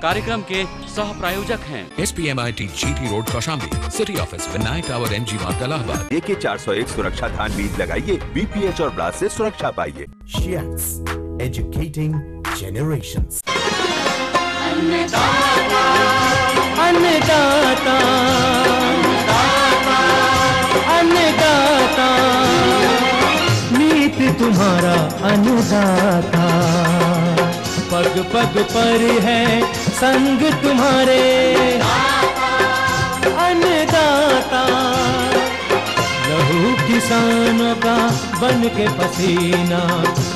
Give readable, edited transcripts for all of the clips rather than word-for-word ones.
कार्यक्रम के सह प्रायोजक हैं SPMIT GT road Kaushambi, city office Vinayak tower MG मार्ग इलाहाबाद। AK 401 सुरक्षा धान बीज लगाइए, BPH और ब्लास्ट से सुरक्षा पाइए। Shiats, educating generations. अन्नदाता, अन्नदाता, अन्नदाता, नीत तुम्हारा अन्नदाता, पग पग पर है संग तुम्हारे अन्नदाता, लहू किसानों का बन के पसीना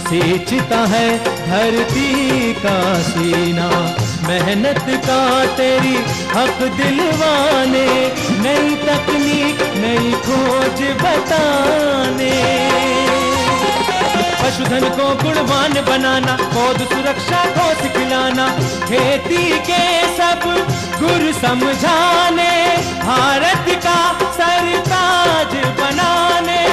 सींचता है धरती का सीना, मेहनत का तेरी हक दिलवाने, नई तकनीक नई खोज बताने, पशुधन को गुणवान बनाना, पौध सुरक्षा को सिखलाना, खेती के सब गुर समझाने, भारत का सरताज बनाने,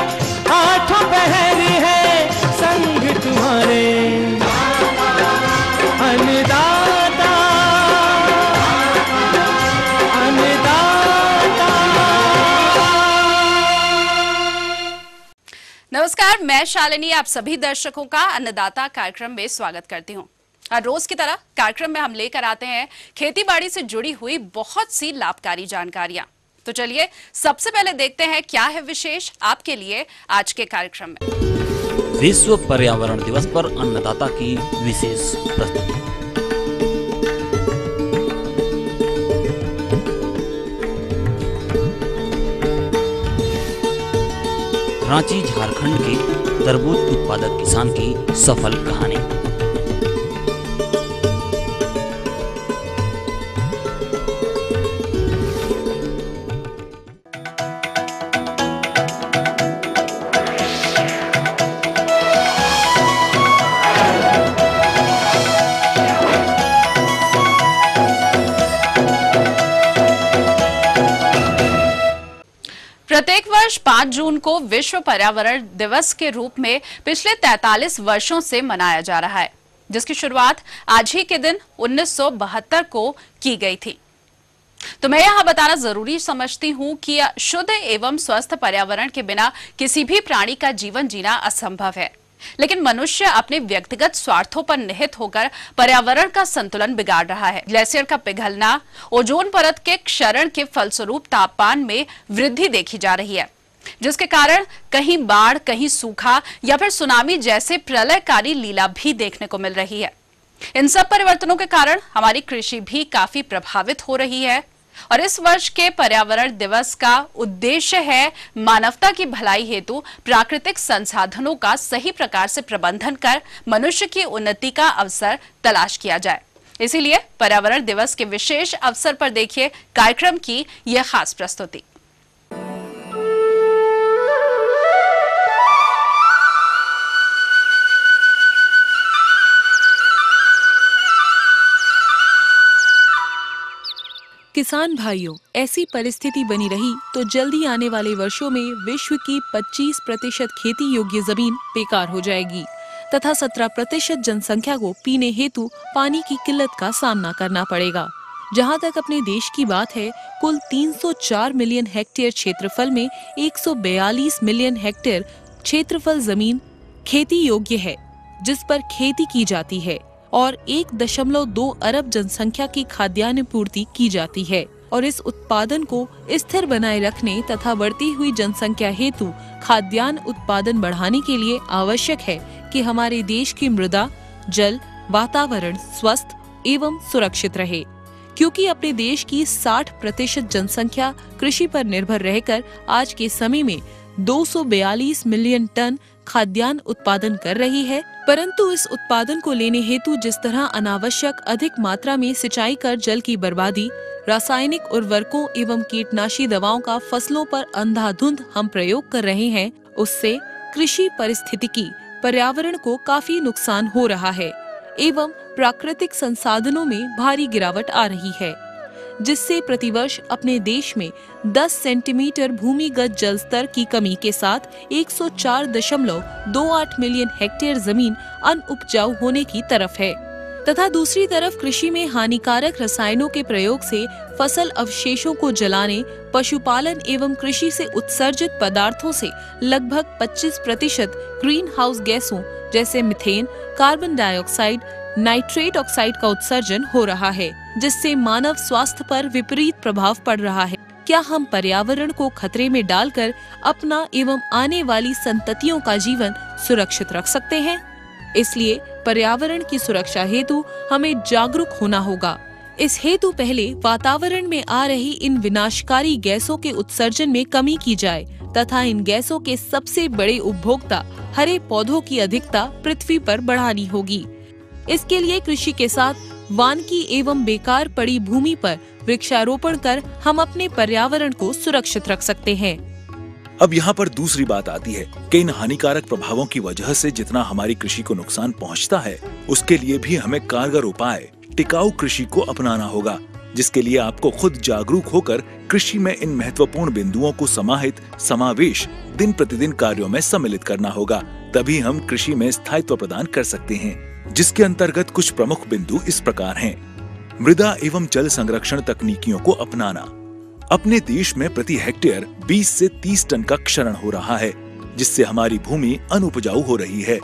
आठों पहर है संग तुम्हारे अन्नदाता, अन्नदाता। नमस्कार, मैं शालिनी आप सभी दर्शकों का अन्नदाता कार्यक्रम में स्वागत करती हूं। हर रोज की तरह कार्यक्रम में हम लेकर आते हैं खेतीबाड़ी से जुड़ी हुई बहुत सी लाभकारी जानकारियां। तो चलिए सबसे पहले देखते हैं क्या है विशेष आपके लिए आज के कार्यक्रम में। विश्व पर्यावरण दिवस पर अन्नदाता की विशेष प्रस्तुति। रांची झारखंड के तरबूज उत्पादक किसान की सफल कहानी। प्रत्येक वर्ष 5 जून को विश्व पर्यावरण दिवस के रूप में पिछले 43 वर्षों से मनाया जा रहा है, जिसकी शुरुआत आज ही के दिन 1972 को की गई थी। तो मैं यहां बताना जरूरी समझती हूं कि शुद्ध एवं स्वस्थ पर्यावरण के बिना किसी भी प्राणी का जीवन जीना असंभव है, लेकिन मनुष्य अपने व्यक्तिगत स्वार्थों पर निहित होकर पर्यावरण का संतुलन बिगाड़ रहा है। ग्लेशियर का पिघलना, ओजोन परत के क्षरण के फलस्वरूप तापमान में वृद्धि देखी जा रही है, जिसके कारण कहीं बाढ़, कहीं सूखा या फिर सुनामी जैसे प्रलयकारी लीला भी देखने को मिल रही है। इन सब परिवर्तनों के कारण हमारी कृषि भी काफी प्रभावित हो रही है और इस वर्ष के पर्यावरण दिवस का उद्देश्य है मानवता की भलाई हेतु प्राकृतिक संसाधनों का सही प्रकार से प्रबंधन कर मनुष्य की उन्नति का अवसर तलाश किया जाए। इसीलिए पर्यावरण दिवस के विशेष अवसर पर देखिए कार्यक्रम की यह खास प्रस्तुति। किसान भाइयों, ऐसी परिस्थिति बनी रही तो जल्दी आने वाले वर्षों में विश्व की 25% खेती योग्य जमीन बेकार हो जाएगी तथा 17% जनसंख्या को पीने हेतु पानी की किल्लत का सामना करना पड़ेगा। जहां तक अपने देश की बात है, कुल 304 मिलियन हेक्टेयर क्षेत्रफल में 142 मिलियन हेक्टेयर क्षेत्रफल जमीन खेती योग्य है, जिस पर खेती की जाती है और 1.2 अरब जनसंख्या की खाद्यान्न पूर्ति की जाती है और इस उत्पादन को स्थिर बनाए रखने तथा बढ़ती हुई जनसंख्या हेतु खाद्यान्न उत्पादन बढ़ाने के लिए आवश्यक है कि हमारे देश की मृदा, जल, वातावरण स्वस्थ एवं सुरक्षित रहे। क्योंकि अपने देश की 60% जनसंख्या कृषि पर निर्भर रहकर आज के समय में 242 मिलियन टन खाद्यान्न उत्पादन कर रही है, परंतु इस उत्पादन को लेने हेतु जिस तरह अनावश्यक अधिक मात्रा में सिंचाई कर जल की बर्बादी, रासायनिक उर्वरकों एवं कीटनाशी दवाओं का फसलों पर अंधाधुंध हम प्रयोग कर रहे हैं, उससे कृषि पारिस्थितिकी पर्यावरण को काफी नुकसान हो रहा है एवं प्राकृतिक संसाधनों में भारी गिरावट आ रही है, जिससे प्रतिवर्ष अपने देश में 10 सेंटीमीटर भूमिगत जल स्तर की कमी के साथ 104.28 मिलियन हेक्टेयर जमीन अनउपजाऊ होने की तरफ है। तथा दूसरी तरफ कृषि में हानिकारक रसायनों के प्रयोग से फसल अवशेषों को जलाने, पशुपालन एवं कृषि से उत्सर्जित पदार्थों से लगभग 25% ग्रीन हाउस गैसों जैसे methane, carbon dioxide, nitrate oxide का उत्सर्जन हो रहा है, जिससे मानव स्वास्थ्य पर विपरीत प्रभाव पड़ रहा है। क्या हम पर्यावरण को खतरे में डालकर अपना एवं आने वाली संततियों का जीवन सुरक्षित रख सकते हैं? इसलिए पर्यावरण की सुरक्षा हेतु हमें जागरूक होना होगा। इस हेतु पहले वातावरण में आ रही इन विनाशकारी गैसों के उत्सर्जन में कमी की जाए तथा इन गैसों के सबसे बड़े उपभोक्ता हरे पौधों की अधिकता पृथ्वी पर बढ़ानी होगी। इसके लिए कृषि के साथ वानिकी एवं बेकार पड़ी भूमि पर वृक्षारोपण कर हम अपने पर्यावरण को सुरक्षित रख सकते हैं। अब यहाँ पर दूसरी बात आती है कि इन हानिकारक प्रभावों की वजह से जितना हमारी कृषि को नुकसान पहुँचता है, उसके लिए भी हमें कारगर उपाय टिकाऊ कृषि को अपनाना होगा, जिसके लिए आपको खुद जागरूक होकर कृषि में इन महत्वपूर्ण बिंदुओं को समाहित समावेश दिन प्रतिदिन कार्यों में सम्मिलित करना होगा। तभी हम कृषि में स्थायित्व प्रदान कर सकते हैं, जिसके अंतर्गत कुछ प्रमुख बिंदु इस प्रकार हैं। मृदा एवं जल संरक्षण तकनीकियों को अपनाना। अपने देश में प्रति हेक्टेयर 20 से 30 टन का क्षरण हो रहा है, जिससे हमारी भूमि अनुपजाऊ हो रही है।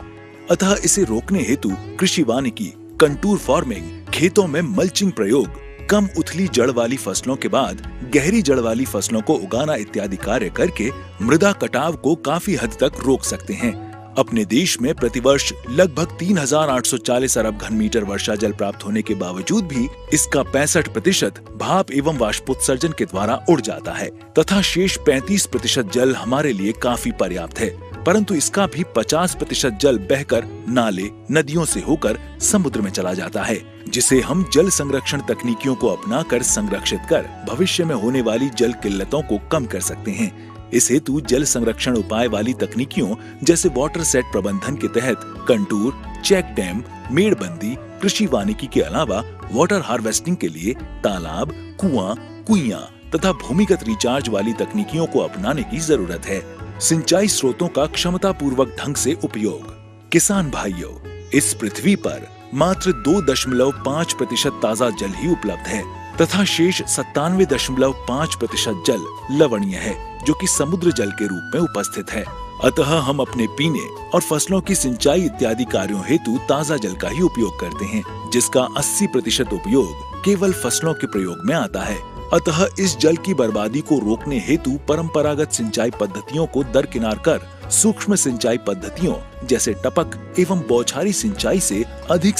अतः इसे रोकने हेतु कृषि वानिकी, कंटूर फार्मिंग, खेतों में मल्चिंग प्रयोग, कम उथली जड़ वाली फसलों के बाद गहरी जड़ वाली फसलों को उगाना इत्यादि कार्य करके मृदा कटाव को काफी हद तक रोक सकते हैं। अपने देश में प्रतिवर्ष लगभग 3840 अरब घन मीटर वर्षा जल प्राप्त होने के बावजूद भी इसका 65% भाप एवं वाष्पोत्सर्जन के द्वारा उड़ जाता है तथा शेष 35% जल हमारे लिए काफी पर्याप्त है। परंतु इसका भी 50% जल बहकर नाले, नदियों से होकर समुद्र में चला जाता है, जिसे हम जल संरक्षण तकनीकियों को अपनाकर संरक्षित कर भविष्य में होने वाली जल किल्लतों को कम कर सकते हैं। इस हेतु जल संरक्षण उपाय वाली तकनीकियों जैसे वाटर सेट प्रबंधन के तहत कंटूर, चेक डैम, मेड़बंदी, कृषि वानिकी के अलावा वाटर हार्वेस्टिंग के लिए तालाब, कुआं, कुइयां तथा भूमिगत रिचार्ज वाली तकनीकियों को अपनाने की जरूरत है। सिंचाई स्रोतों का क्षमता पूर्वक ढंग से उपयोग। किसान भाइयों, इस पृथ्वी पर मात्र 2.5% ताज़ा जल ही उपलब्ध है तथा शेष 97.5% जल लवणीय है, जो कि समुद्र जल के रूप में उपस्थित है। अतः हम अपने पीने और फसलों की सिंचाई इत्यादि कार्यों हेतु ताज़ा जल का ही उपयोग करते हैं, जिसका 80% उपयोग केवल फसलों के प्रयोग में आता है। अतः इस जल की बर्बादी को रोकने हेतु परंपरागत सिंचाई पद्धतियों को दरकिनार कर सूक्ष्म सिंचाई पद्धतियों जैसे टपक एवं बौछारी सिंचाई से अधिक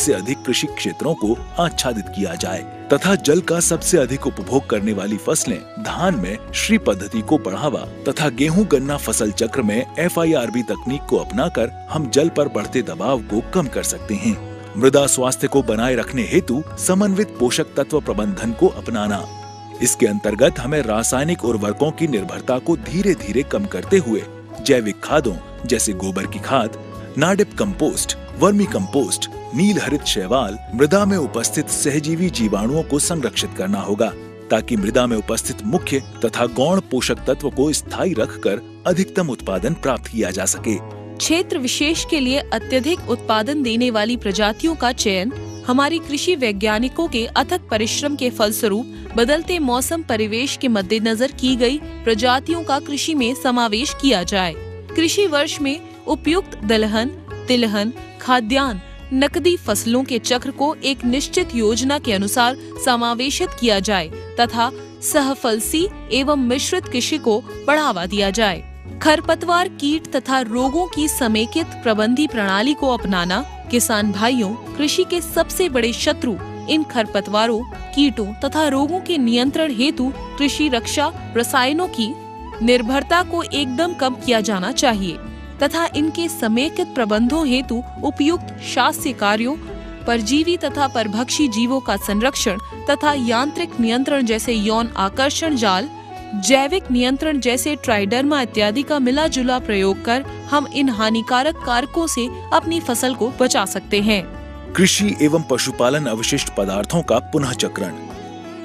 कृषि क्षेत्रों को आच्छादित किया जाए तथा जल का सबसे अधिक उपभोग करने वाली फसलें धान में श्री पद्धति को बढ़ावा तथा गेहूं गन्ना फसल चक्र में FIRB तकनीक को अपनाकर हम जल पर बढ़ते दबाव को कम कर सकते हैं। मृदा स्वास्थ्य को बनाए रखने हेतु समन्वित पोषक तत्व प्रबंधन को अपनाना। इसके अंतर्गत हमें रासायनिक उर्वरकों की निर्भरता को धीरे धीरे कम करते हुए जैविक खादों जैसे गोबर की खाद, नाडिप कंपोस्ट, वर्मी कंपोस्ट, नील हरित शैवाल, मृदा में उपस्थित सहजीवी जीवाणुओं को संरक्षित करना होगा, ताकि मृदा में उपस्थित मुख्य तथा गौण पोषक तत्व को स्थायी रखकर अधिकतम उत्पादन प्राप्त किया जा सके। क्षेत्र विशेष के लिए अत्यधिक उत्पादन देने वाली प्रजातियों का चयन हमारी कृषि वैज्ञानिकों के अथक परिश्रम के फलस्वरूप बदलते मौसम परिवेश के मद्देनजर की गई प्रजातियों का कृषि में समावेश किया जाए। कृषि वर्ष में उपयुक्त दलहन, तिलहन, खाद्यान्न, नकदी फसलों के चक्र को एक निश्चित योजना के अनुसार समावेशित किया जाए तथा सहफलसी एवं मिश्रित कृषि को बढ़ावा दिया जाए। खरपतवार, कीट तथा रोगों की समेकित प्रबंधी प्रणाली को अपनाना। किसान भाइयों, कृषि के सबसे बड़े शत्रु इन खरपतवारों, कीटों तथा रोगों के नियंत्रण हेतु कृषि रक्षा रसायनों की निर्भरता को एकदम कम किया जाना चाहिए तथा इनके समेकित प्रबंधों हेतु उपयुक्त शास्य कार्यों, परजीवी तथा परभक्षी जीवों का संरक्षण तथा यांत्रिक नियंत्रण जैसे यौन आकर्षण जाल, जैविक नियंत्रण जैसे ट्राइडर्मा इत्यादि का मिला जुला प्रयोग कर हम इन हानिकारक कारकों से अपनी फसल को बचा सकते हैं। कृषि एवं पशुपालन अवशिष्ट पदार्थों का पुनः चक्रण।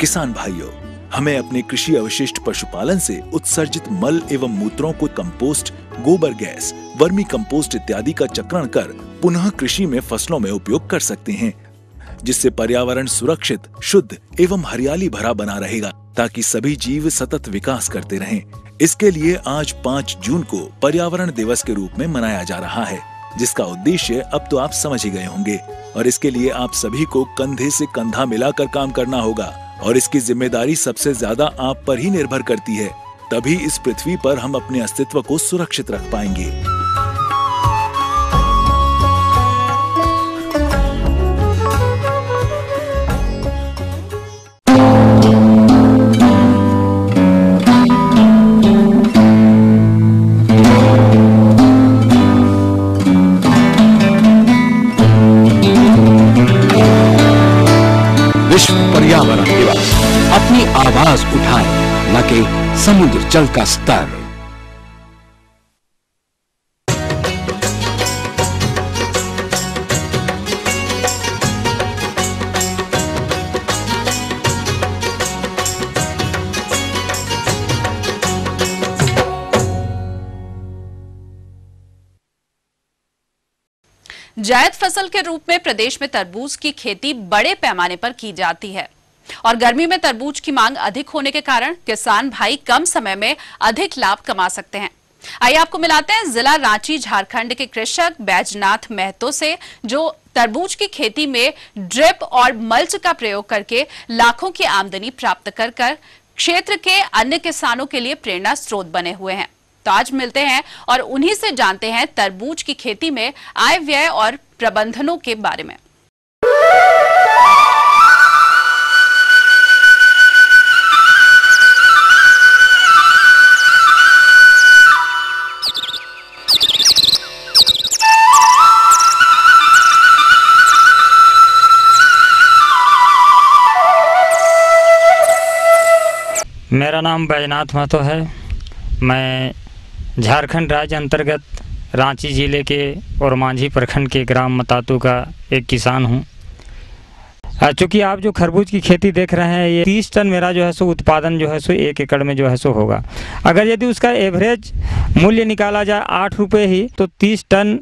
किसान भाइयों, हमें अपने कृषि अवशिष्ट पशुपालन से उत्सर्जित मल एवं मूत्रों को कंपोस्ट, गोबर गैस, वर्मी कंपोस्ट इत्यादि का चक्रण कर पुनः कृषि में फसलों में उपयोग कर सकते हैं। जिससे पर्यावरण सुरक्षित, शुद्ध एवं हरियाली भरा बना रहेगा, ताकि सभी जीव सतत विकास करते रहें। इसके लिए आज 5 जून को पर्यावरण दिवस के रूप में मनाया जा रहा है, जिसका उद्देश्य अब तो आप समझ ही गए होंगे। और इसके लिए आप सभी को कंधे से कंधा मिलाकर काम करना होगा और इसकी जिम्मेदारी सबसे ज्यादा आप पर ही निर्भर करती है। तभी इस पृथ्वी पर हम अपने अस्तित्व को सुरक्षित रख पाएंगे। विश्व पर्यावरण दिवस। अपनी आवाज उठाएं, न कि समुद्र जल का स्तर। जायद फसल के रूप में प्रदेश में तरबूज की खेती बड़े पैमाने पर की जाती है और गर्मी में तरबूज की मांग अधिक होने के कारण किसान भाई कम समय में अधिक लाभ कमा सकते हैं। आइए आपको मिलाते हैं जिला रांची झारखंड के कृषक बैजनाथ महतो से, जो तरबूज की खेती में ड्रिप और मल्च का प्रयोग करके लाखों की आमदनी प्राप्त कर क्षेत्र के अन्य किसानों के लिए प्रेरणा स्रोत बने हुए हैं। तो आज मिलते हैं और उन्हीं से जानते हैं तरबूज की खेती में आय व्यय और प्रबंधनों के बारे में। मेरा नाम बैजनाथ महतो है। मैं झारखंड राज्य अंतर्गत रांची जिले के और मांझी प्रखंड के ग्राम मतातू का एक किसान हूं। चूँकि आप जो खरबूज की खेती देख रहे हैं, ये 30 टन मेरा जो है सो उत्पादन जो है सो 1 एकड़ में जो है सो होगा। अगर यदि उसका एवरेज मूल्य निकाला जाए 8 रुपये ही, तो 30 टन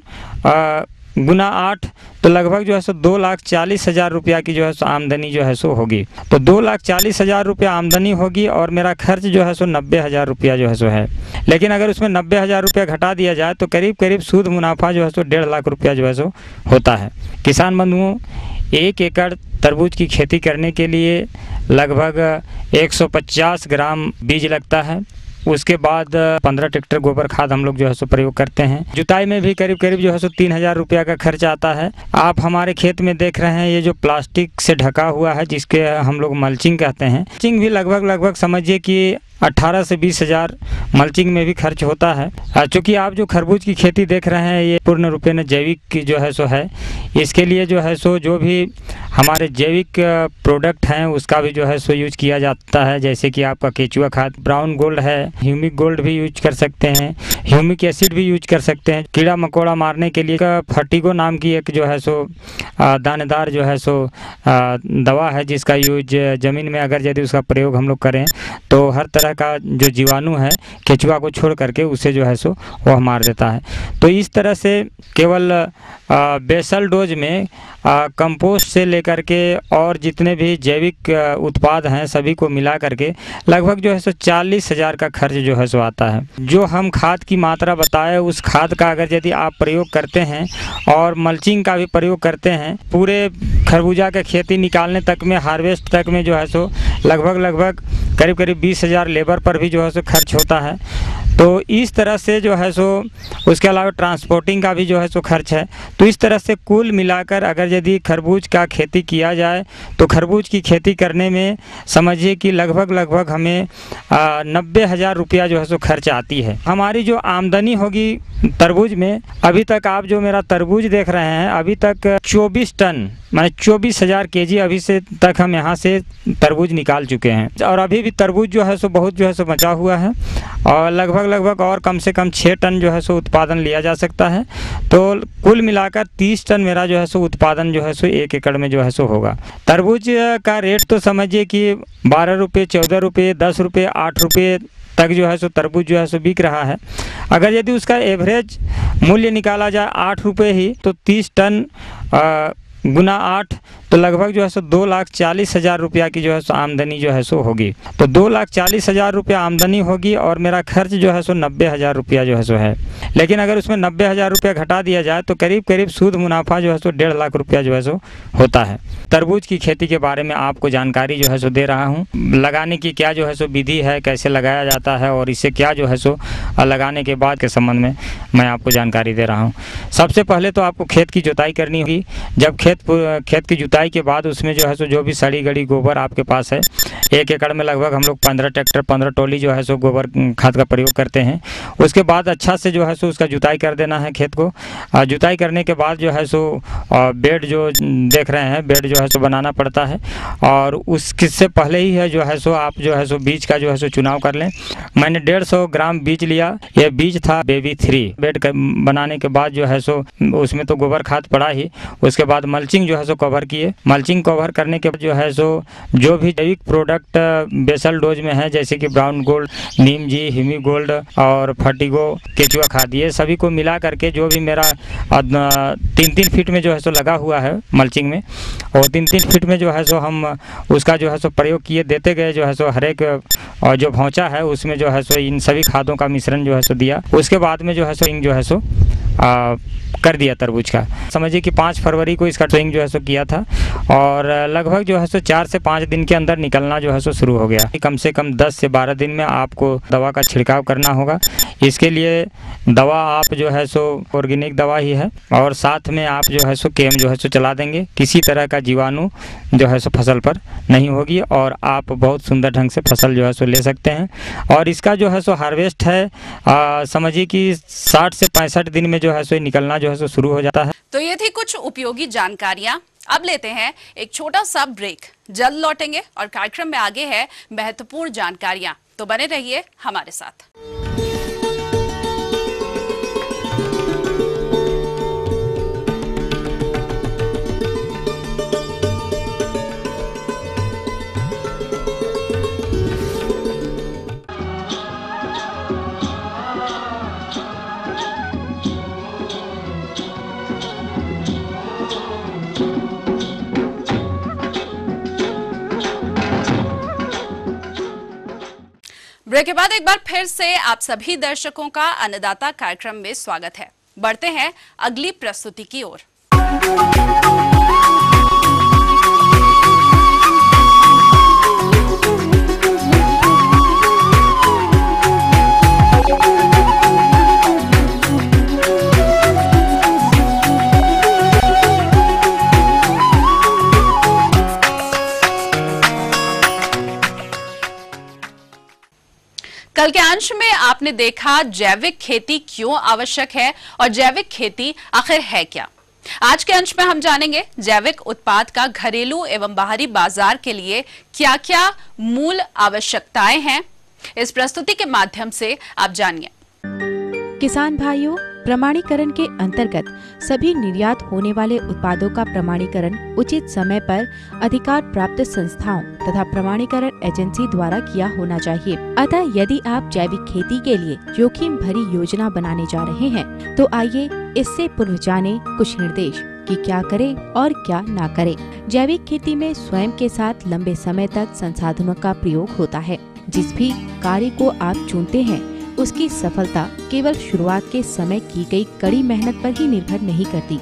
गुना 8 तो लगभग जो है सो 2,40,000 रुपया की जो है सो आमदनी जो है सो होगी। तो 2,40,000 रुपया आमदनी होगी और मेरा खर्च जो है सो 90,000 रुपया जो है सो है। लेकिन अगर उसमें 90,000 रुपया घटा दिया जाए तो करीब करीब सूद मुनाफा जो है सो 1.5 लाख रुपया जो है सो होता है। किसान बंधुओं, 1 एकड़ तरबूज की खेती करने के लिए लगभग 150 ग्राम बीज लगता है। उसके बाद 15 ट्रैक्टर गोबर खाद हम लोग जो है सो प्रयोग करते हैं। जुताई में भी करीब करीब जो है सो 3,000 रुपया का खर्च आता है। आप हमारे खेत में देख रहे हैं, ये जो प्लास्टिक से ढका हुआ है, जिसके हम लोग मल्चिंग कहते हैं, मल्चिंग भी लगभग समझिए कि 18 से 20,000 मल्चिंग में भी खर्च होता है। चूँकि आप जो खरबूज की खेती देख रहे हैं, ये पूर्ण रूप में जैविक की जो है सो है। इसके लिए जो है सो जो भी हमारे जैविक प्रोडक्ट हैं उसका भी जो है सो यूज किया जाता है। जैसे कि आपका केचुआ खाद, ब्राउन गोल्ड है, ह्यूमिक गोल्ड भी यूज कर सकते हैं, ह्यूमिक एसिड भी यूज कर सकते हैं। कीड़ा मकोड़ा मारने के लिए फर्टिगो नाम की एक जो है सो दानेदार जो है सो दवा है, जिसका यूज ज़मीन में अगर यदि उसका प्रयोग हम लोग करें तो हर तरह का जो जीवाणु है केचुआ को छोड़ करके उसे जो है सो वह मार देता है। तो इस तरह से केवल बेसल डोज में कंपोस्ट से लेकर के और जितने भी जैविक उत्पाद हैं सभी को मिला करके लगभग जो है सो 40,000 का खर्च जो है सो आता है। जो हम खाद की मात्रा बताए, उस खाद का अगर यदि आप प्रयोग करते हैं और मल्चिंग का भी प्रयोग करते हैं, पूरे खरबूजा का खेती निकालने तक में, हार्वेस्ट तक में जो है सो लगभग करीब 20,000 लेबर पर भी जो है सो खर्च होता है। तो इस तरह से जो है सो, उसके अलावा ट्रांसपोर्टिंग का भी जो है सो खर्च है। तो इस तरह से कुल मिलाकर अगर यदि खरबूज का खेती किया जाए तो खरबूज की खेती करने में समझिए कि लगभग हमें 90,000 रुपया जो है सो खर्च आती है। हमारी जो आमदनी होगी तरबूज में, अभी तक आप जो मेरा तरबूज देख रहे हैं, अभी तक 24 टन माने 24,000 केजी अभी से तक हम यहाँ से तरबूज निकाल चुके हैं। और अभी भी तरबूज जो है सो बहुत जो है सो बचा हुआ है और लगभग और कम से कम 6 टन जो है सो उत्पादन लिया जा सकता है। तो कुल मिलाकर 30 टन मेरा जो है सो उत्पादन जो है सो 1 एकड़ में जो है सो होगा। तरबूज का रेट तो समझिए कि 12 रुपये, 14 रुपये, 10 रुपये, 8 रुपये तक जो है सो तरबूज जो है सो बिक रहा है। अगर यदि उसका एवरेज मूल्य निकाला जाए 8 रुपये ही, तो 30 टन गुना 8 तो लगभग जो है सो 2,40,000 रुपया की जो है सो आमदनी जो है सो होगी। तो 2,40,000 रुपया आमदनी होगी और मेरा खर्च जो है सो 90,000 रुपया जो है सो है। लेकिन अगर उसमें 90,000 रुपया घटा दिया जाए तो करीब करीब सूद मुनाफा जो है सो 1.5 लाख रुपया जो है सो होता है। तरबूज की खेती के बारे में आपको जानकारी जो है सो दे रहा हूँ। लगाने की क्या जो है सो विधि है, कैसे लगाया जाता है और इससे क्या जो है सो लगाने के बाद के संबंध में मैं आपको जानकारी दे रहा हूँ। सबसे पहले तो आपको खेत की जुताई करनी होगी। जब खेत की जुताई के बाद उसमें जो है सो जो भी सड़ी गड़ी गोबर आपके पास है, 1 एकड़ में लगभग हम लोग 15 ट्रैक्टर 15 टोली जो है सो गोबर खाद का प्रयोग करते हैं। उसके बाद अच्छा से जो है सो उसका जुताई कर देना है खेत को। जुताई करने के बाद जो है सो बेड जो देख रहे हैं, बेड जो है सो बनाना पड़ता है और उससे पहले ही है जो है सो आप जो है सो बीज का जो है सो चुनाव कर लें। मैंने 150 ग्राम बीज लिया। यह बीज था बेबी 3। बेड बनाने के बाद जो है सो उसमें तो गोबर खाद पड़ा ही, उसके बाद मल्चिंग जो है सो कवर किए। मल्चिंग कवर करने के बाद जो है सो जो भी जैविक प्रोडक्ट बेसल डोज में है, जैसे कि ब्राउन गोल्ड, नीम जी, हिमी गोल्ड और फर्टिगो, केचुआ खाद, ये सभी को मिला करके जो भी मेरा 3-3 फीट में जो है सो लगा हुआ है मल्चिंग में, और 3-3 फीट में जो है सो हम उसका जो है सो प्रयोग किए देते गए जो है सो हर एक और जो भौचा है उसमें जो है सो इन सभी खादों का मिश्रण जो है सो दिया। उसके बाद में जो है सो जो है सो कर दिया तरबूज का। समझिए कि 5 फरवरी को इसका ट्रेनिंग जो है सो किया था और लगभग जो है सो 4 से 5 दिन के अंदर निकलना जो है सो शुरू हो गया। कम से कम 10 से 12 दिन में आपको दवा का छिड़काव करना होगा। इसके लिए दवा आप जो है सो ऑर्गेनिक दवा ही है और साथ में आप जो है सो केम जो है सो चला देंगे। किसी तरह का जीवाणु जो है सो फसल पर नहीं होगी और आप बहुत सुंदर ढंग से फसल जो है सो ले सकते हैं। और इसका जो है सो हार्वेस्ट है समझिए कि 60 से 65 दिन में जो है सो निकलना जो है सो शुरू हो जाता है। तो ये थी कुछ उपयोगी जानकारियां। अब लेते हैं एक छोटा सा ब्रेक, जल्द लौटेंगे और कार्यक्रम में आगे है महत्वपूर्ण जानकारियां, तो बने रहिए हमारे साथ। ब्रेक के बाद एक बार फिर से आप सभी दर्शकों का अन्नदाता कार्यक्रम में स्वागत है। बढ़ते हैं अगली प्रस्तुति की ओर। कल के अंश में आपने देखा जैविक खेती क्यों आवश्यक है और जैविक खेती आखिर है क्या। आज के अंश में हम जानेंगे जैविक उत्पाद का घरेलू एवं बाहरी बाजार के लिए क्या क्या मूल आवश्यकताएं हैं। इस प्रस्तुति के माध्यम से आप जानिए। किसान भाइयों, प्रमाणीकरण के अंतर्गत सभी निर्यात होने वाले उत्पादों का प्रमाणीकरण उचित समय पर अधिकार प्राप्त संस्थाओं तथा प्रमाणीकरण एजेंसी द्वारा किया होना चाहिए। अतः यदि आप जैविक खेती के लिए जोखिम भरी योजना बनाने जा रहे हैं तो आइए इससे पूर्व जाने कुछ निर्देश कि क्या करें और क्या ना करें। जैविक खेती में स्वयं के साथ लंबे समय तक संसाधनों का प्रयोग होता है। जिस भी कार्य को आप चुनते हैं उसकी सफलता केवल शुरुआत के समय की गई कड़ी मेहनत पर ही निर्भर नहीं करती,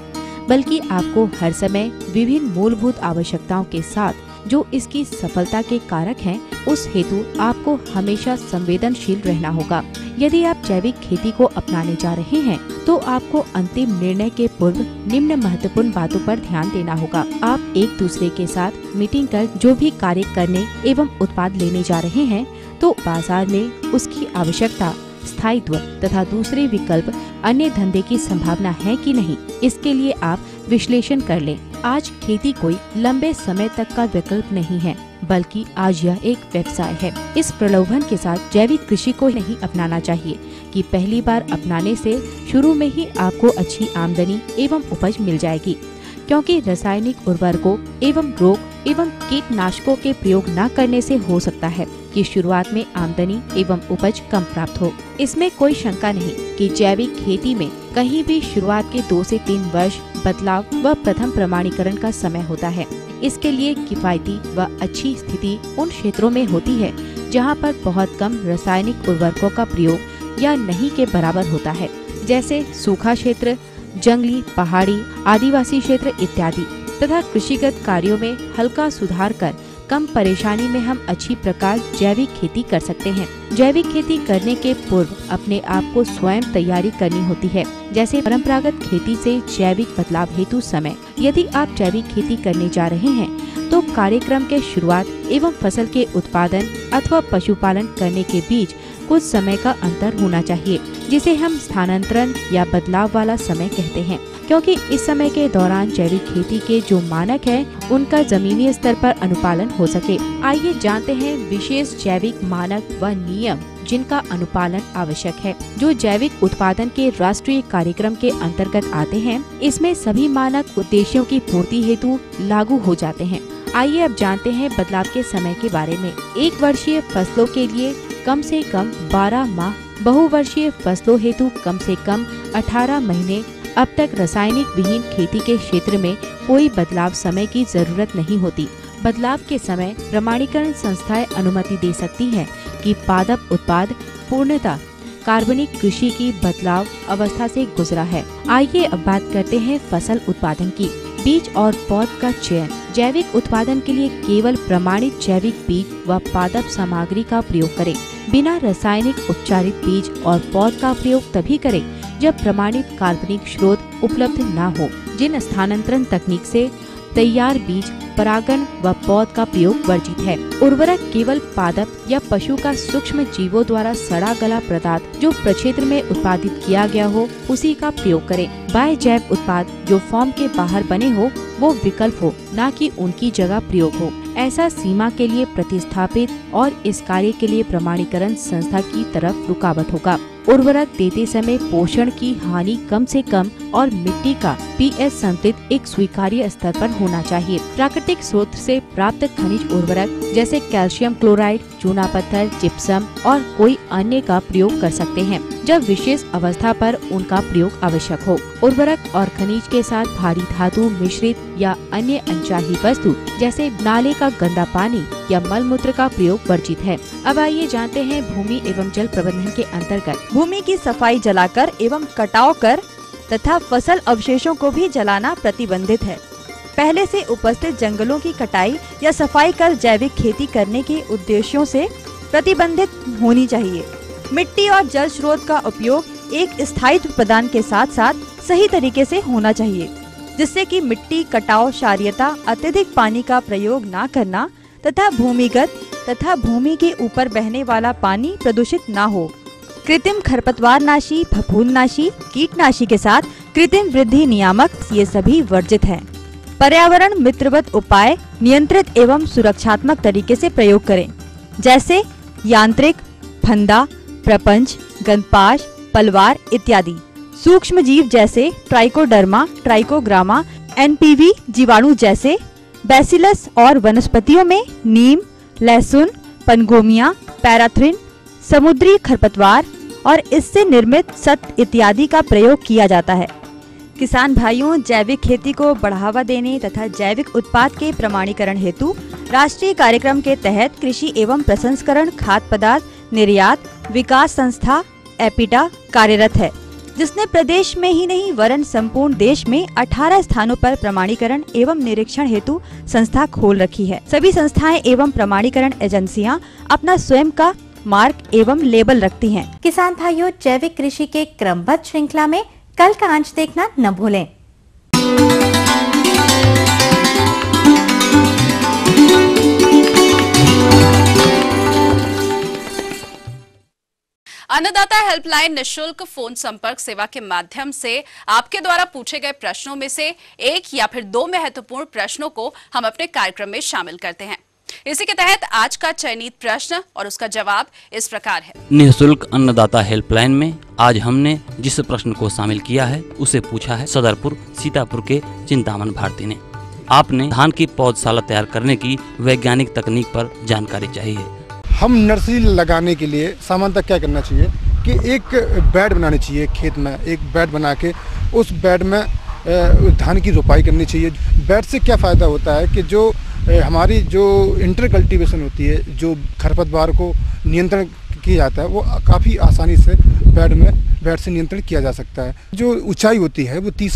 बल्कि आपको हर समय विभिन्न मूलभूत आवश्यकताओं के साथ जो इसकी सफलता के कारक हैं, उस हेतु आपको हमेशा संवेदनशील रहना होगा। यदि आप जैविक खेती को अपनाने जा रहे हैं तो आपको अंतिम निर्णय के पूर्व निम्न महत्वपूर्ण बातों पर ध्यान देना होगा। आप एक दूसरे के साथ मीटिंग कर जो भी कार्य करने एवं उत्पाद लेने जा रहे हैं तो बाजार में उसकी आवश्यकता, स्थायित्व तथा दूसरे विकल्प अन्य धंधे की संभावना है कि नहीं, इसके लिए आप विश्लेषण कर लें। आज खेती कोई लंबे समय तक का विकल्प नहीं है, बल्कि आज यह एक व्यवसाय है। इस प्रलोभन के साथ जैविक कृषि को नहीं अपनाना चाहिए कि पहली बार अपनाने से शुरू में ही आपको अच्छी आमदनी एवं उपज मिल जाएगी, क्योंकि रासायनिक उर्वरकों एवं रोग एवं कीटनाशकों के प्रयोग न करने से हो सकता है कि शुरुआत में आमदनी एवं उपज कम प्राप्त हो। इसमें कोई शंका नहीं कि जैविक खेती में कहीं भी शुरुआत के 2 से 3 वर्ष बदलाव व प्रथम प्रमाणीकरण का समय होता है। इसके लिए किफायती व अच्छी स्थिति उन क्षेत्रों में होती है जहाँ पर बहुत कम रासायनिक उर्वरकों का प्रयोग या नहीं के बराबर होता है, जैसे सूखा क्षेत्र, जंगली, पहाड़ी, आदिवासी क्षेत्र इत्यादि, तथा कृषिगत कार्यों में हल्का सुधार कर कम परेशानी में हम अच्छी प्रकार जैविक खेती कर सकते हैं। जैविक खेती करने के पूर्व अपने आप को स्वयं तैयारी करनी होती है, जैसे परंपरागत खेती से जैविक बदलाव हेतु समय। यदि आप जैविक खेती करने जा रहे हैं तो कार्यक्रम के शुरुआत एवं फसल के उत्पादन अथवा पशुपालन करने के बीच कुछ समय का अंतर होना चाहिए, जिसे हम स्थानांतरण या बदलाव वाला समय कहते हैं, क्योंकि इस समय के दौरान जैविक खेती के जो मानक हैं, उनका जमीनी स्तर पर अनुपालन हो सके। आइए जानते हैं विशेष जैविक मानक व नियम जिनका अनुपालन आवश्यक है, जो जैविक उत्पादन के राष्ट्रीय कार्यक्रम के अंतर्गत आते हैं। इसमें सभी मानक उद्देश्यों की पूर्ति हेतु लागू हो जाते हैं। आइए अब जानते हैं बदलाव के समय के बारे में। 1 वर्षीय फसलों के लिए कम से कम 12 माह, बहुवर्षीय फसलों हेतु कम से कम 18 महीने। अब तक रासायनिक विहीन खेती के क्षेत्र में कोई बदलाव समय की जरूरत नहीं होती। बदलाव के समय प्रमाणीकरण संस्थाएं अनुमति दे सकती हैं कि पादप उत्पाद पूर्णतः कार्बनिक कृषि की बदलाव अवस्था से गुजरा है। आइए अब बात करते हैं फसल उत्पादन की। बीज और पौध का चयन। जैविक उत्पादन के लिए केवल प्रमाणित जैविक बीज व पादप सामग्री का प्रयोग करें। बिना रासायनिक उपचारित बीज और पौध का प्रयोग तभी करें जब प्रमाणित कार्बनिक स्रोत उपलब्ध न हो। जिन स्थानांतरण तकनीक से तैयार बीज, परागण व पौध का प्रयोग वर्जित है। उर्वरक केवल पादप या पशु का सूक्ष्म जीवों द्वारा सड़ा गला पदार्थ जो प्रक्षेत्र में उत्पादित किया गया हो, उसी का प्रयोग करें। बाह्य जैव उत्पाद जो फॉर्म के बाहर बने हो वो विकल्प हो, न कि उनकी जगह प्रयोग हो। ऐसा सीमा के लिए प्रतिस्थापित और इस कार्य के लिए प्रमाणीकरण संस्था की तरफ रुकावट होगा। उर्वरक देते समय पोषण की हानि कम से कम और मिट्टी का पीएच संतुलित एक स्वीकार्य स्तर पर होना चाहिए। प्राकृतिक स्रोत से प्राप्त खनिज उर्वरक जैसे कैल्शियम क्लोराइड, चूना पत्थर, जिप्सम और कोई अन्य का प्रयोग कर सकते हैं जब विशेष अवस्था पर उनका प्रयोग आवश्यक हो। उर्वरक और खनिज के साथ भारी धातु मिश्रित या अन्य अनचाही वस्तु जैसे नाले का गंदा पानी या मल मूत्र का प्रयोग वर्जित है। अब आइए जानते हैं भूमि एवं जल प्रबंधन के अंतर्गत। भूमि की सफाई जलाकर एवं कटाव कर तथा फसल अवशेषों को भी जलाना प्रतिबंधित है। पहले से उपस्थित जंगलों की कटाई या सफाई कर जैविक खेती करने के उद्देश्यों से प्रतिबंधित होनी चाहिए। मिट्टी और जल स्रोत का उपयोग एक स्थायित्व प्रदान के साथ साथ सही तरीके से होना चाहिए, जिससे कि मिट्टी कटाव, क्षारीयता, अत्यधिक पानी का प्रयोग न करना तथा भूमिगत तथा भूमि के ऊपर बहने वाला पानी प्रदूषित न हो। कृत्रिम खरपतवारनाशी, फफूंदनाशी, कीटनाशी के साथ कृत्रिम वृद्धि नियामक ये सभी वर्जित हैं। पर्यावरण मित्रवत उपाय नियंत्रित एवं सुरक्षात्मक तरीके से प्रयोग करें, जैसे यांत्रिक, फंदा, प्रपंच, गंधपाश, पलवार इत्यादि। सूक्ष्म जीव जैसे ट्राइकोडर्मा, ट्राइकोग्रामा, एनपीवी जीवाणु जैसे बैसिलस और वनस्पतियों में नीम, लहसुन, पनगोमिया, पैराथ्रिन, समुद्री खरपतवार और इससे निर्मित सत इत्यादि का प्रयोग किया जाता है। किसान भाइयों, जैविक खेती को बढ़ावा देने तथा जैविक उत्पाद के प्रमाणीकरण हेतु राष्ट्रीय कार्यक्रम के तहत कृषि एवं प्रसंस्करण खाद्य पदार्थ निर्यात विकास संस्था एपिटा कार्यरत है, जिसने प्रदेश में ही नहीं वरन संपूर्ण देश में 18 स्थानों पर प्रमाणीकरण एवं निरीक्षण हेतु संस्था खोल रखी है। सभी संस्थाएं एवं प्रमाणीकरण एजेंसियां अपना स्वयं का मार्क एवं लेबल रखती हैं। किसान भाइयों, जैविक कृषि के क्रमबद्ध श्रृंखला में कल का अंश देखना न भूलें। अन्नदाता हेल्पलाइन निशुल्क फोन संपर्क सेवा के माध्यम से आपके द्वारा पूछे गए प्रश्नों में से एक या फिर 2 महत्वपूर्ण प्रश्नों को हम अपने कार्यक्रम में शामिल करते हैं। इसी के तहत आज का चयनित प्रश्न और उसका जवाब इस प्रकार है। निःशुल्क अन्नदाता हेल्पलाइन में आज हमने जिस प्रश्न को शामिल किया है उसे पूछा है सदरपुर सीतापुर के चिंतामन भारती ने। आपने धान की पौधशाला तैयार करने की वैज्ञानिक तकनीक पर जानकारी चाहिए। हम नर्सरी लगाने के लिए सामान्यतः क्या करना चाहिए कि एक बेड बनानी चाहिए, खेत में एक बेड बना के उस बेड में धान की रोपाई करनी चाहिए। बेड से क्या फ़ायदा होता है कि जो हमारी जो इंटर कल्टीवेशन होती है, जो खरपतवार को नियंत्रण किया जाता है, वो काफ़ी आसानी से बेड से नियंत्रण किया जा सकता है। जो ऊंचाई होती है वो 3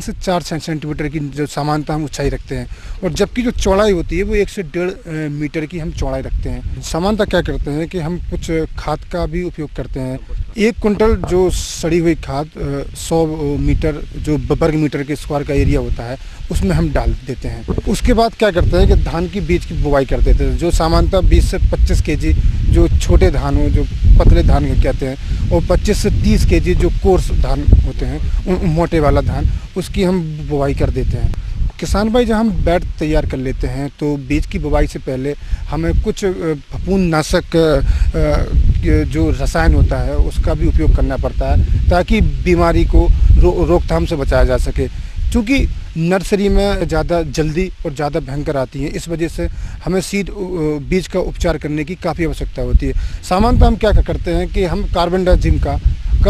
से 4 सेंटीमीटर की जो सामान्यतः हम ऊंचाई रखते हैं, और जबकि जो चौड़ाई होती है वो 1 से 1.5 मीटर की हम चौड़ाई रखते हैं। सामान्यतः क्या करते हैं कि हम कुछ खाद का भी उपयोग करते हैं। 1 कुंटल जो सड़ी हुई खाद 100 मीटर जो वर्ग मीटर के स्क्वायर का एरिया होता है उसमें हम डाल देते हैं। उसके बाद क्या करते हैं कि धान की बीज की बुवाई कर देते हैं, जो सामान्यतः 20 से 25 केजी जो छोटे धान हो, जो पतले धान कहते हैं, और 25 से 30 केजी जो कोर्स धान होते हैं, मोटे वाला धान, उसकी हम बुवाई कर देते हैं। किसान भाई जब हम बेड तैयार कर लेते हैं तो बीज की बुवाई से पहले हमें कुछ फफूंदनाशक जो रसायन होता है उसका भी उपयोग करना पड़ता है, ताकि बीमारी को रोकथाम से बचाया जा सके। चूँकि नर्सरी में ज़्यादा जल्दी और ज़्यादा भयंकर आती है, इस वजह से हमें बीज का उपचार करने की काफ़ी आवश्यकता होती है। सामान्यतः हम क्या करते हैं कि हम कार्बेंडाजिम का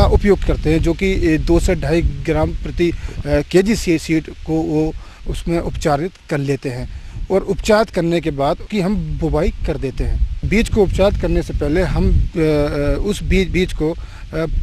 उपयोग करते हैं, जो कि 2 से 2.5 ग्राम प्रति केजी सीड को वो उसमें उपचारित कर लेते हैं, और उपचार करने के बाद कि हम बुवाई कर देते हैं। बीज को उपचार करने से पहले हम उस बीज को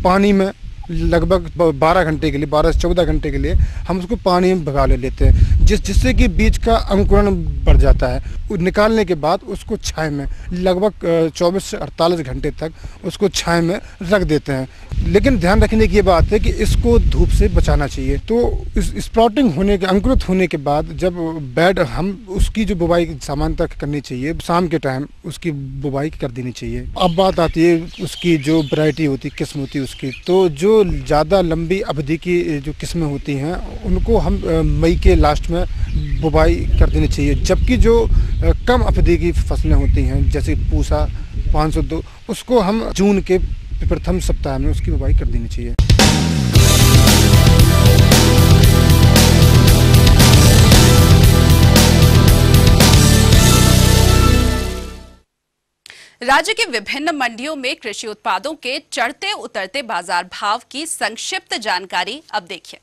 पानी में लगभग 12 घंटे के लिए, 12 से 14 घंटे के लिए हम उसको पानी में भगा लेते हैं, जिससे कि बीज का अंकुरण बढ़ जाता है। निकालने के बाद उसको छाया में लगभग 24 से 48 घंटे तक उसको छाया में रख देते हैं। लेकिन ध्यान रखने की ये बात है कि इसको धूप से बचाना चाहिए। तो स्प्राउटिंग होने के, अंकुरित होने के बाद जब बेड हम उसकी जो बुवाई सामान्यतः करनी चाहिए, शाम के टाइम उसकी बुवाई कर देनी चाहिए। अब बात आती है उसकी जो वैरायटी होती, किस्म होती है उसकी, तो जो ज़्यादा लंबी अवधि की जो किस्में होती हैं उनको हम मई के लास्ट में बुवाई कर देनी चाहिए, जबकि जो कम अवधि की फसलें होती हैं जैसे पूसा 502, उसको हम जून के प्रथम सप्ताह में उसकी बुवाई कर देनी चाहिए। राज्य के विभिन्न मंडियों में कृषि उत्पादों के चढ़ते उतरते बाजार भाव की संक्षिप्त जानकारी अब देखिए।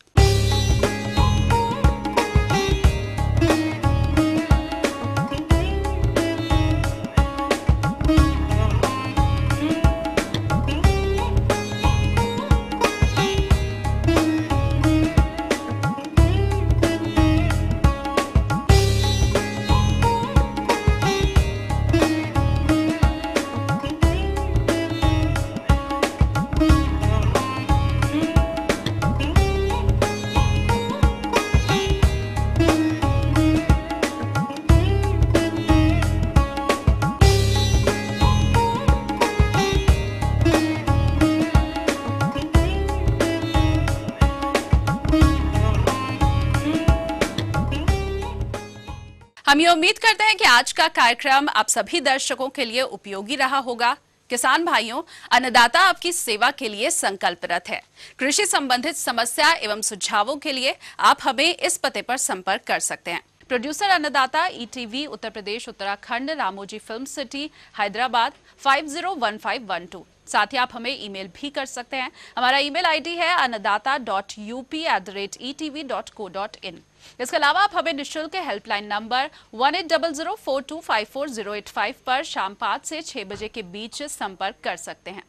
हम ये उम्मीद करते हैं कि आज का कार्यक्रम आप सभी दर्शकों के लिए उपयोगी रहा होगा। किसान भाइयों, अन्नदाता आपकी सेवा के लिए संकल्परत है। कृषि संबंधित समस्या एवं सुझावों के लिए आप हमें इस पते पर संपर्क कर सकते हैं। प्रोड्यूसर अन्नदाता, ETV Uttar Pradesh Uttarakhand, Ramoji film city, Hyderabad 501512। साथ ही आप हमें ईमेल भी कर सकते हैं। हमारा ईमेल ID है annadatta.up@etv.co.in। इसके अलावा आप हमें निःशुल्क हेल्पलाइन नंबर 180042540885 पर शाम 5 से 6 बजे के बीच संपर्क कर सकते हैं।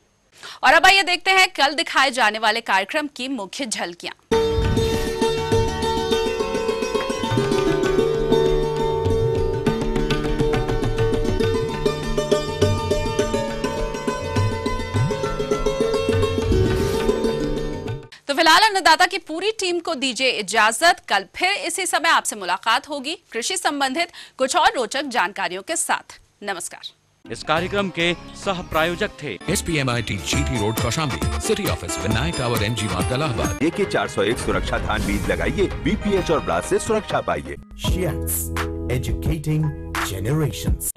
और अब आइए देखते हैं कल दिखाए जाने वाले कार्यक्रम की मुख्य झलकियां। तो फिलहाल अन्नदाता की पूरी टीम को दीजिए इजाजत। कल फिर इसी समय आपसे मुलाकात होगी कृषि संबंधित कुछ और रोचक जानकारियों के साथ। नमस्कार। इस कार्यक्रम के सह प्रायोजक थे SPMIT GT road Kaushambi, city office Vinayak tower MG मार्ग इलाहाबाद। AK 401 सुरक्षा धान बीज लगाइए, BPH और ब्लास्ट से सुरक्षा पाइए। Shiats, educating generations.